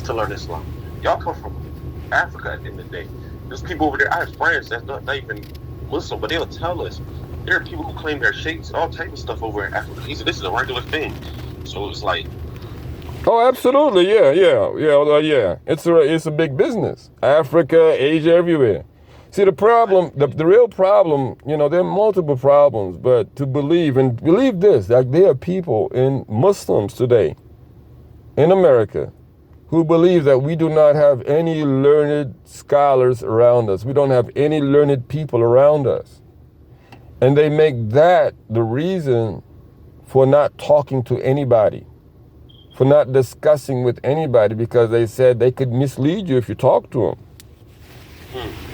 to learn Islam. Y'all come from Africa at the end of the day. There's people over there. I have friends that's not even Muslim, but they'll tell us there are people who claim they're sheikhs, all type of stuff over in Africa. He said this is a regular thing. So it's like, oh, absolutely, yeah. It's a big business. Africa, Asia, everywhere. See, the problem, the real problem, there are multiple problems, but to believe this, like there are people Muslims today in America who believe that we do not have any learned scholars around us. We don't have any learned people around us. And they make that the reason for not talking to anybody, for not discussing with anybody, because they said they could mislead you if you talk to them.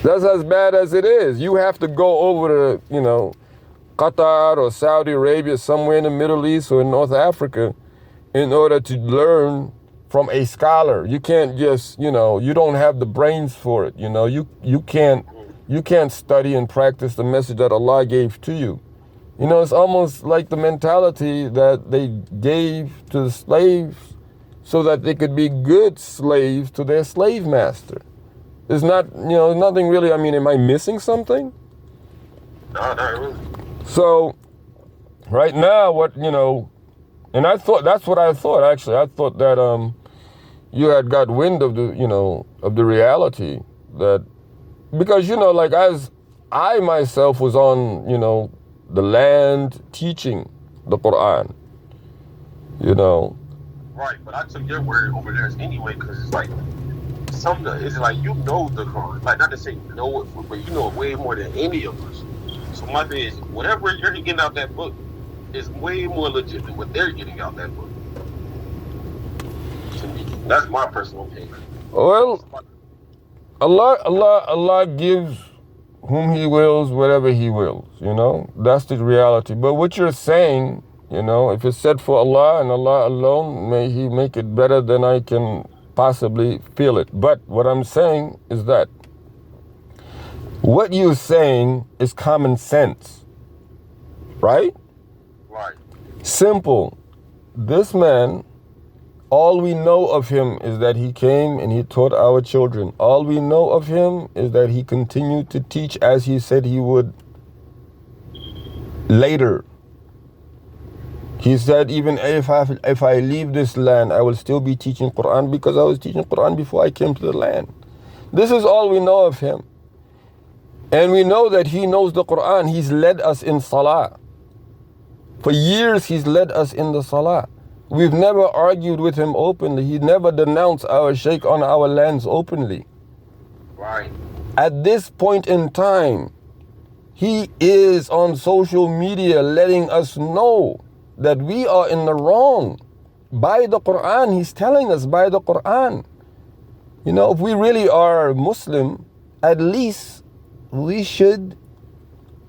That's as bad as it is. You have to go over to, Qatar or Saudi Arabia, somewhere in the Middle East or in North Africa, in order to learn from a scholar. You can't just, you don't have the brains for it. You can't study and practice the message that Allah gave to you. It's almost like the mentality that they gave to the slaves so that they could be good slaves to their slave master. It's not, nothing really. I mean, am I missing something? no, not really. So, right now, and I thought, that's what I thought, actually. I thought that you had got wind of the reality that, because, like as I myself was on, the land teaching the Quran, Right, but I took your word over theirs anyway, because it's like, it's like the Quran. Like, not to say you know it, but you know it way more than any of us. So my thing is, whatever you're getting out that book is way more legit than what they're getting out that book. To me, that's my personal opinion. Well, Allah gives whom He wills whatever He wills. That's the reality. But what you're saying, if it's said for Allah and Allah alone, may He make it better than I can possibly feel it. But what I'm saying is that what you're saying is common sense, right? Right. Simple. This man, all we know of him is that he came and he taught our children. All we know of him is that he continued to teach as he said he would later. He said, even if I leave this land, I will still be teaching Quran, because I was teaching Quran before I came to the land. This is all we know of him. And we know that he knows the Quran. He's led us in Salah. For years, he's led us in the Salah. We've never argued with him openly. He never denounced our sheikh on our lands openly. Right. At this point in time, he is on social media letting us know that we are in the wrong. By the Quran, he's telling us by the Quran. If we really are Muslim, at least we should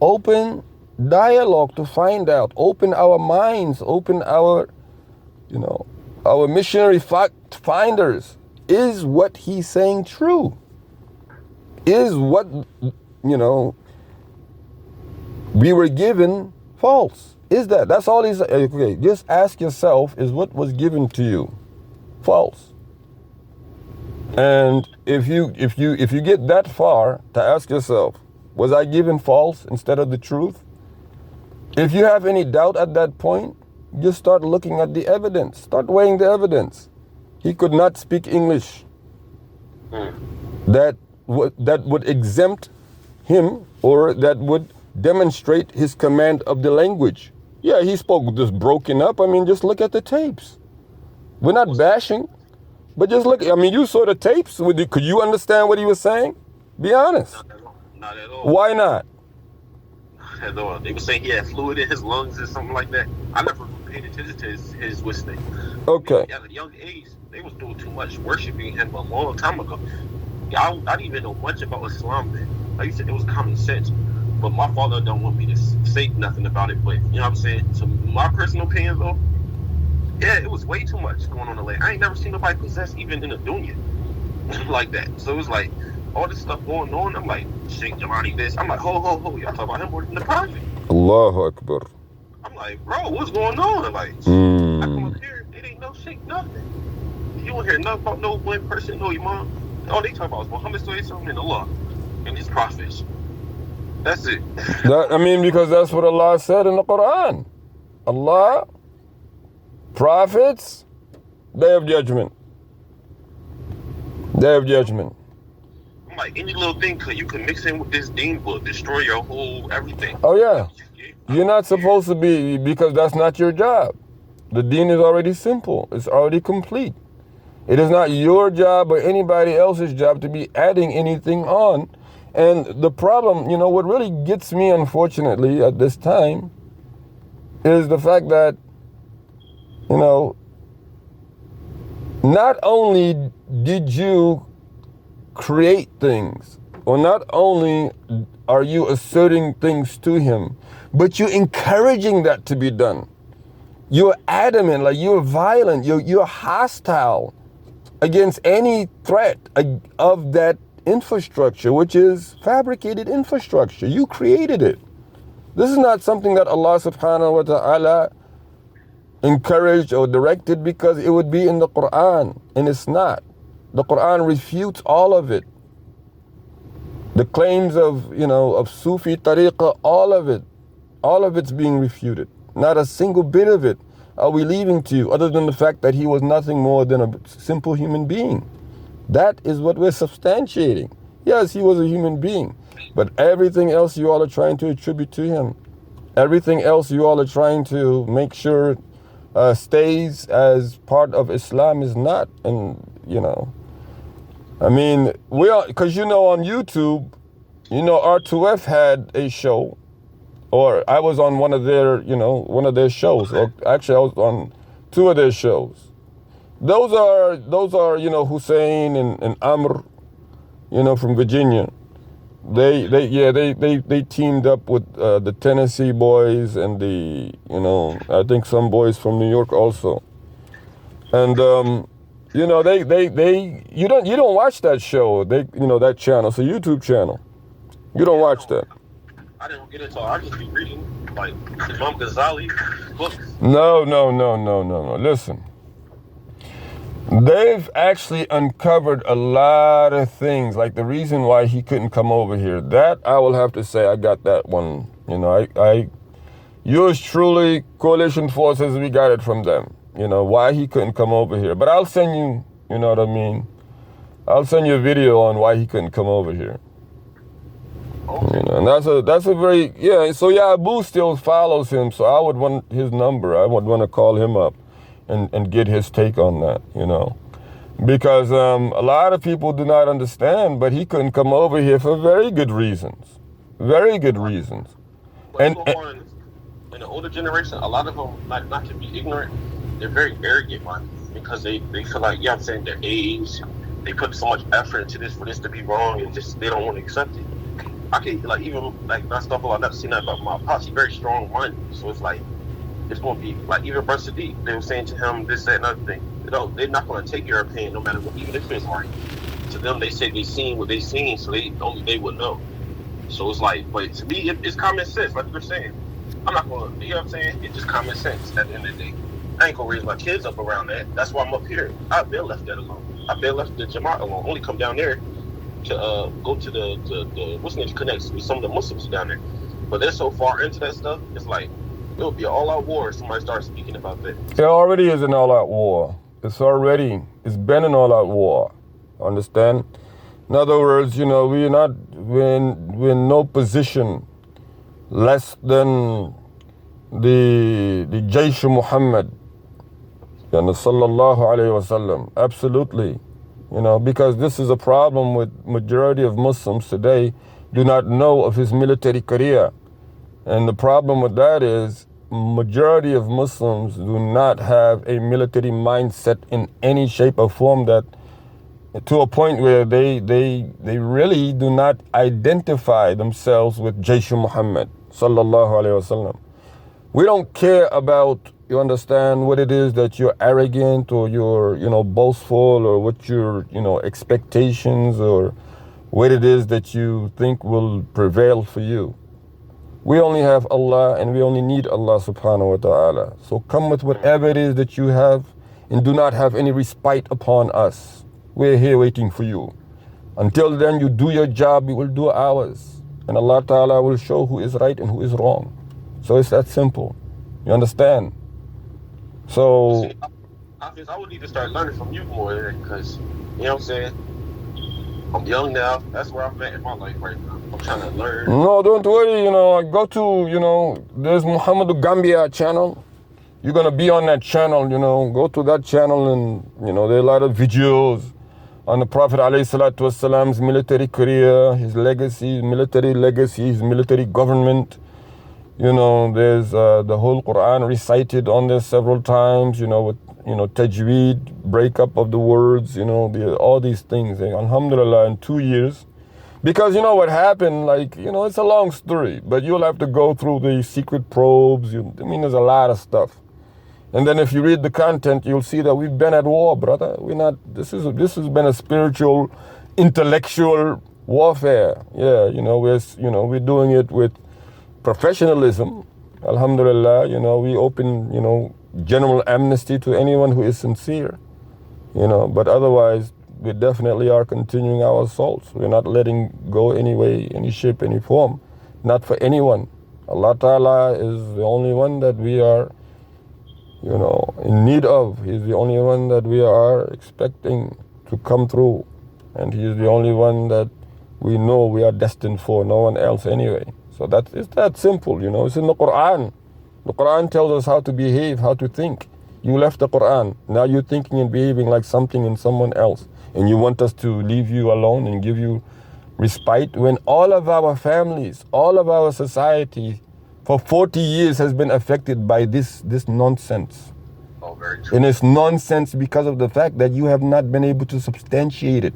open dialogue to find out, open our minds, open our, our missionary fact finders. Is what he's saying true? Is what, we were given false? Is that's all he's, okay, just ask yourself, is what was given to you false? And if you get that far to ask yourself, was I given false instead of the truth? If you have any doubt at that point, just start looking at the evidence, start weighing the evidence. He could not speak English. That would exempt him, or that would demonstrate his command of the language. Yeah, he spoke just broken up. I mean, just look at the tapes. We're not bashing, but just look. I mean, you saw the tapes. Could you understand what he was saying? Be honest. Not at all. Why not? Not at all. They were saying he had fluid in his lungs or something like that. I never paid attention to his wisdom. Okay. At a young age, they was doing too much worshiping him a long time ago. I didn't even know much about Islam then. Like you said, it was common sense. But my father don't want me to say nothing about it. But, you know what I'm saying? So my personal opinion, though, yeah, it was way too much going on in the land. I ain't never seen nobody possessed even in a dunya like that. So it was like, all this stuff going on. I'm like, Sheikh Jelani this. I'm like, ho. Y'all talk about him more than the prophet. Allahu Akbar. I'm like, bro, what's going on? Like, I come up here, it ain't no Sheikh nothing. You don't hear nothing about no one person, no imam. All they talk about is Muhammad sallallahu and Allah and his prophets. That's it. Because that's what Allah said in the Quran. Allah, prophets, Day of Judgment. Day of Judgment. I'm like, any little thing you can mix in with this deen will destroy your whole everything. Oh yeah. You're not supposed to be, because that's not your job. The deen is already simple. It's already complete. It is not your job or anybody else's job to be adding anything on. And the problem, what really gets me, unfortunately, at this time, is the fact that, not only did you create things, or not only are you asserting things to him, but you're encouraging that to be done. You're adamant, like you're violent, you're hostile against any threat of that infrastructure, which is fabricated infrastructure. You created it. This is not something that Allah subhanahu wa ta'ala encouraged or directed, because it would be in the Quran, and it's not. The Quran refutes all of it. The claims of Sufi tariqah, all of it's being refuted. Not a single bit of it are we leaving to you, other than the fact that he was nothing more than a simple human being. That is what we're substantiating. Yes, he was a human being, but everything else you all are trying to attribute to him, everything else you all are trying to make sure stays as part of Islam is not. And we are, because on YouTube, R2F had a show, or I was on one of their shows, or actually I was on two of their shows. Those are Hussein and Amr, from Virginia. They teamed up with the Tennessee boys and the I think some boys from New York also. And you don't watch that show. That channel. It's a YouTube channel. You don't watch that. I didn't get into it. I just be reading like Imam Ghazali books. No. Listen. They've actually uncovered a lot of things, like the reason why he couldn't come over here. That I will have to say I got that one. Yours truly, Coalition Forces, we got it from them. Why he couldn't come over here. But I'll send you, I'll send you a video on why he couldn't come over here. Okay. And that's a very, so Abu still follows him, so I would want his number. I would want to call him up and get his take on that, because a lot of people do not understand, but he couldn't come over here for very good reasons. Very good reasons. But in the older generation, a lot of them, not to be ignorant, they're very arrogant, man, because they feel like, their age, they put so much effort into this for this to be wrong, and just they don't want to accept it. I can't, not stuff I've never seen that about my pops. He's very strong-minded, so it's like, it's going to be, like, even Brother Sadiq, they were saying to him this, that, and other thing. They're not going to take your opinion no matter what, even if it's right. To them, they say they seen what they seen, so only they would know. So it's like, but to me, it's common sense, like you're saying. I'm not going to, what I'm saying? It's just common sense at the end of the day. I ain't going to raise my kids up around that. That's why I'm up here. I've been left that alone. I've been left the Jamaat alone. Only come down there to go to the what's name connects with some of the Muslims down there. But they're so far into that stuff, it's like, it'll be an all-out war if somebody starts speaking about that. It already is an all-out war. It's been an all-out war. Understand? In other words, we're in no position less than the Jaysh Muhammad, sallallahu alayhi wasallam. Absolutely. Because this is a problem with majority of Muslims today do not know of his military career. And the problem with that is majority of Muslims do not have a military mindset in any shape or form, that to a point where they really do not identify themselves with Jaysh Muhammad sallallahu alayhi wasallam. We don't care about, you understand, what it is that you're arrogant or you're, boastful, or what your, expectations, or what it is that you think will prevail for you. We only have Allah, and we only need Allah subhanahu wa ta'ala. So come with whatever it is that you have, and do not have any respite upon us. We're here waiting for you. Until then, you do your job, we will do ours. And Allah Ta'ala will show who is right and who is wrong. So it's that simple. You understand? So, See, I would need to start learning from you more, because, you know what I'm saying? I'm young now. That's where I'm at in my life right now. I'm trying to learn. no, don't worry, I go to, there's Muhammadu Gambia channel. You're going to be on that channel, go to that channel and, there are a lot of videos on the Prophet ﷺ's military career, his legacy, his military government. There's the whole Quran recited on there several times, with, tajweed, breakup of the words, all these things. And alhamdulillah, in 2 years. Because what happened, it's a long story, but you'll have to go through the secret probes. There's a lot of stuff. And then if you read the content, you'll see that we've been at war, brother. This has been a spiritual, intellectual warfare. Yeah, we're doing it with professionalism. Alhamdulillah, we open, general amnesty to anyone who is sincere. But otherwise, we definitely are continuing our assaults. We're not letting go any way, any shape, any form. Not for anyone. Allah Ta'ala is the only one that we are, in need of. He's the only one that we are expecting to come through. And he is the only one that we know we are destined for, no one else anyway. So it's that simple, it's in the Quran. The Quran tells us how to behave, how to think. You left the Quran. Now you're thinking and behaving like something in someone else. And you want us to leave you alone and give you respite when all of our families, all of our society for 40 years has been affected by this nonsense. Oh, very true. And it's nonsense because of the fact that you have not been able to substantiate it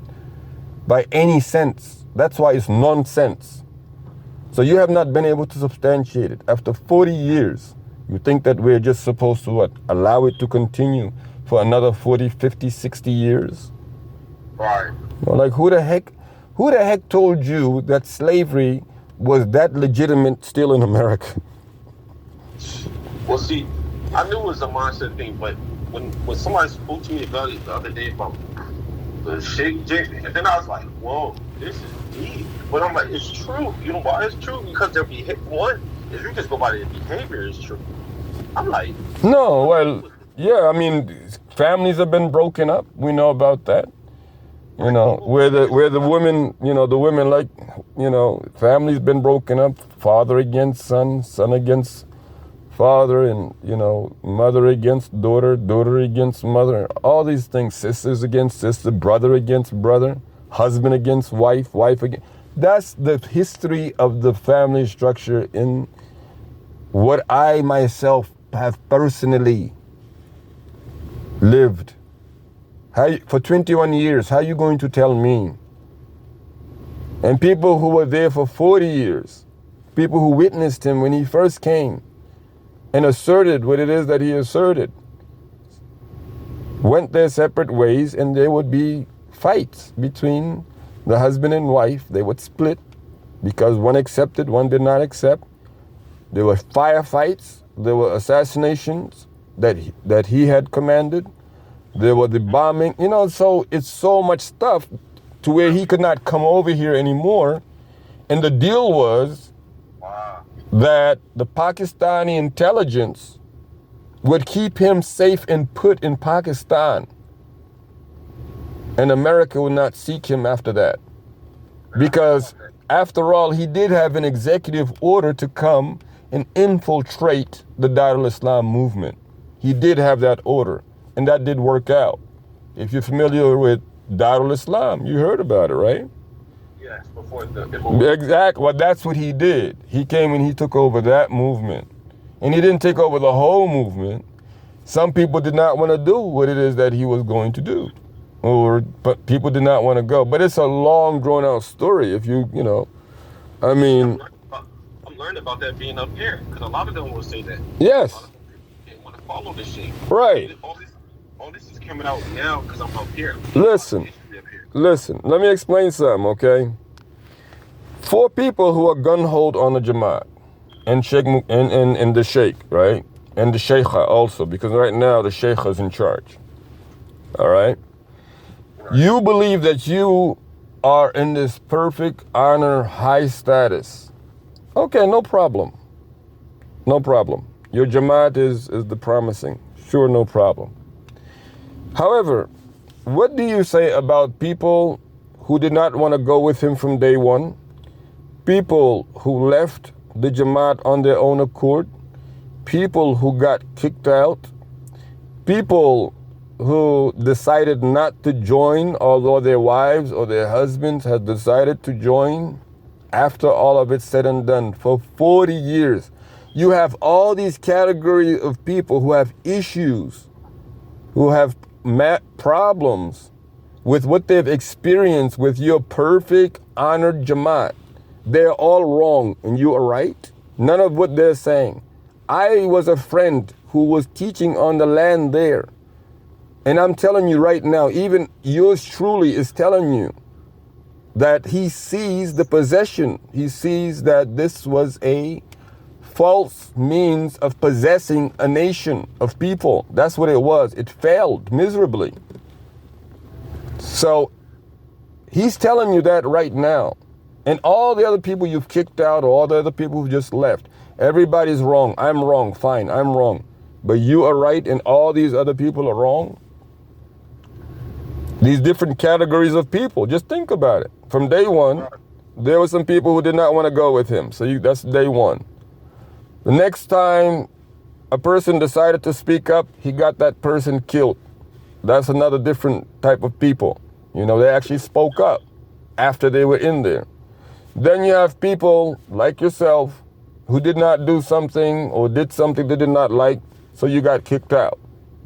by any sense. That's why it's nonsense. So you have not been able to substantiate it. After 40 years, you think that we're just supposed to allow it to continue for another 40, 50, 60 years? Right. Who the heck told you that slavery was that legitimate still in America? Well, see, I knew it was a mindset thing, but when somebody spoke to me about it the other day about the Sheikh J, and then I was like, whoa, this is deep. But I'm like, it's true. You know why it's true? Because their behavior, one, if you just go by their behavior, it's true. I'm like, no, well, yeah, families have been broken up. We know about that. Where the women, the women families been broken up, father against son, son against father, and, mother against daughter, daughter against mother, all these things, sisters against sister, brother against brother, husband against wife, wife against. That's the history of the family structure in what I myself have personally lived. For 21 years, how are you going to tell me? And people who were there for 40 years, people who witnessed him when he first came and asserted what it is that he asserted, went their separate ways, and there would be fights between the husband and wife. They would split because one accepted, one did not accept. There were firefights, there were assassinations that he had commanded. There was the bombing, so it's so much stuff to where he could not come over here anymore. And the deal was that the Pakistani intelligence would keep him safe and put in Pakistan. And America would not seek him after that. Because after all, he did have an executive order to come and infiltrate the Darul Islam movement. He did have that order. And that did work out. If you're familiar with Darul Islam, you heard about it, right? Yes, before the exactly. Well, that's what he did. He came and he took over that movement. And he didn't take over the whole movement. Some people did not want to do what it is that he was going to do. But people did not want to go. But it's a long, drawn out story. If I'm learning about that being up here. Because a lot of them will say that. Yes. They want to follow this shit. Right. All this is coming out now because I'm up here. Listen, let me explain something, okay? For people who are gun-holed on the Jamaat and the Sheikh, right? And the Sheikha also, because right now the Sheikha is in charge. All right. Right. You believe that you are in this perfect honor, high status. Okay, no problem. No problem. Your Jamaat is the promising. Sure, no problem. However, what do you say about people who did not want to go with him from day one? People who left the Jamaat on their own accord? People who got kicked out? People who decided not to join, although their wives or their husbands had decided to join after all of it's said and done for 40 years. You have all these categories of people who have issues, who have problems with what they've experienced with your perfect, honored Jamaat. They're all wrong and you are right. None of what they're saying. I was a friend who was teaching on the land there. And I'm telling you right now, even yours truly is telling you that he sees the possession. He sees that this was a false means of possessing a nation of people. That's what it was. It failed miserably. So he's telling you that right now. And all the other people you've kicked out, or all the other people who just left, everybody's wrong. I'm wrong. Fine, I'm wrong. But you are right and all these other people are wrong. These different categories of people, just think about it. From day one, there were some people who did not want to go with him. So that's day one. The next time a person decided to speak up, he got that person killed. That's another different type of people. You know, they actually spoke up after they were in there. Then you have people like yourself who did not do something or did something they did not like, so you got kicked out.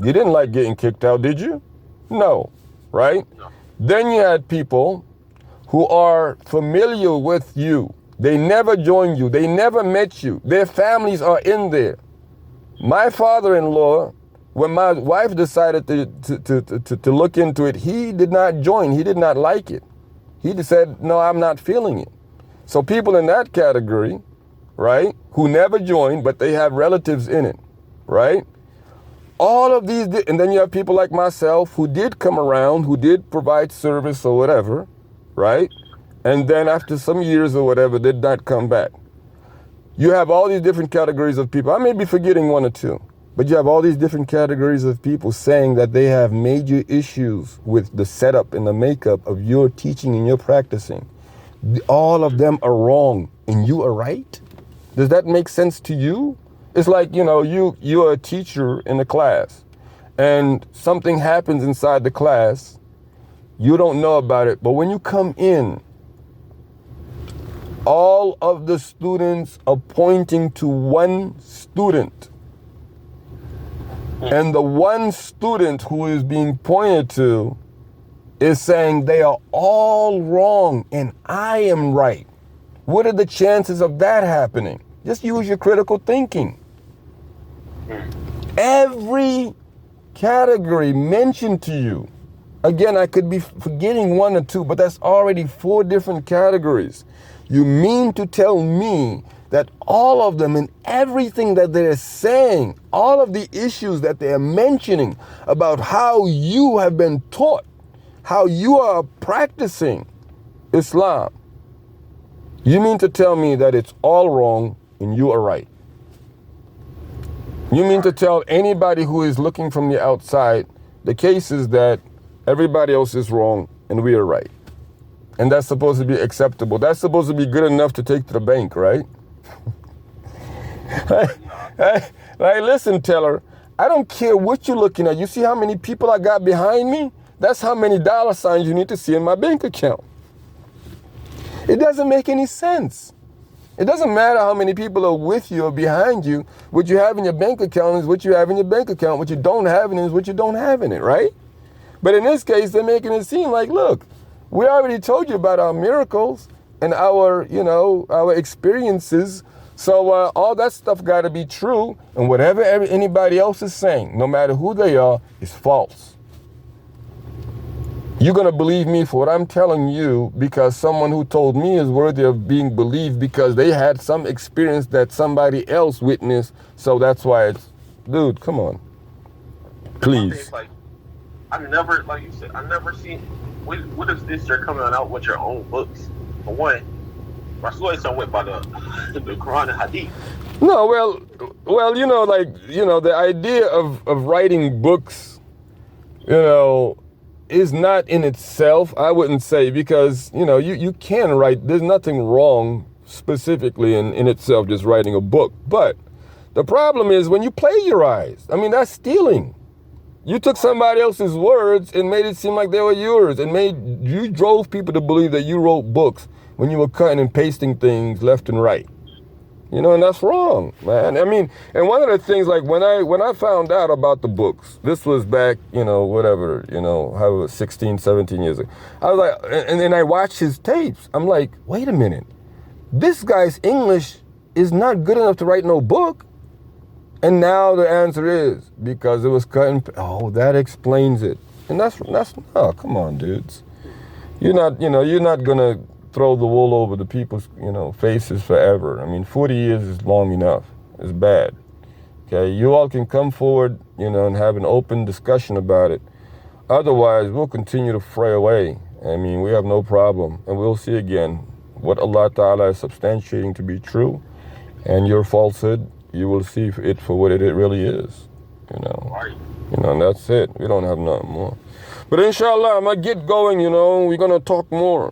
You didn't like getting kicked out, did you? No, right? No. Then you had people who are familiar with you. They never joined you. They never met you. Their families are in there. My father-in-law, when my wife decided to look into it, he did not join. He did not like it. He just said, no, I'm not feeling it. So people in that category, right, who never joined, but they have relatives in it, right? All of these, and then you have people like myself who did come around, who did provide service or whatever, right? And then after some years or whatever, did not come back. You have all these different categories of people. I may be forgetting one or two, but you have all these different categories of people saying that they have major issues with the setup and the makeup of your teaching and your practicing. All of them are wrong and you are right? Does that make sense to you? It's like, you know, you're a teacher in a class and something happens inside the class. You don't know about it, but when you come in, all of the students are pointing to one student. And the one student who is being pointed to is saying they are all wrong and I am right. What are the chances of that happening? Just use your critical thinking. Every category mentioned to you, again, I could be forgetting one or two, but that's already 4 different categories. You mean to tell me that all of them and everything that they're saying, all of the issues that they're mentioning about how you have been taught, how you are practicing Islam, you mean to tell me that it's all wrong and you are right? You mean to tell anybody who is looking from the outside, the case is that everybody else is wrong and we are right. And that's supposed to be acceptable. That's supposed to be good enough to take to the bank, right? Hey, listen, Teller, I don't care what you're looking at. You see how many people I got behind me? That's how many dollar signs you need to see in my bank account. It doesn't make any sense. It doesn't matter how many people are with you or behind you. What you have in your bank account is what you have in your bank account. What you don't have in it is what you don't have in it, right? But in this case, they're making it seem like, look, we already told you about our miracles and our, you know, our experiences. So all that stuff got to be true. And whatever anybody else is saying, no matter who they are, is false. You're going to believe me for what I'm telling you because someone who told me is worthy of being believed because they had some experience that somebody else witnessed. So that's why it's, dude, come on. Please. I never, like you said, I never seen. What is this? You're coming out with your own books. For one, Rasul went by the Quran and Hadith. No, well, the idea of writing books, is not in itself, I wouldn't say, because, you can write, there's nothing wrong specifically in itself just writing a book. But the problem is when you plagiarize, I mean, that's stealing. You took somebody else's words and made it seem like they were yours, and you drove people to believe that you wrote books when you were cutting and pasting things left and right. And that's wrong, man. I mean, and one of the things, like when I found out about the books, this was back, how 16, 17 years ago. I was like, and then I watched his tapes. I'm like, wait a minute. This guy's English is not good enough to write no book. And now the answer is because it was cut and that explains it. And that's come on, dudes. You're not gonna throw the wool over the people's, faces forever. I mean, 40 years is long enough. It's bad. Okay, you all can come forward, and have an open discussion about it. Otherwise, we'll continue to fray away. I mean, we have no problem. And we'll see again what Allah Ta'ala is substantiating to be true, and your falsehood, you will see it for what it really is, Right. And that's it. We don't have nothing more. But inshallah, I'm going to get going, we're going to talk more,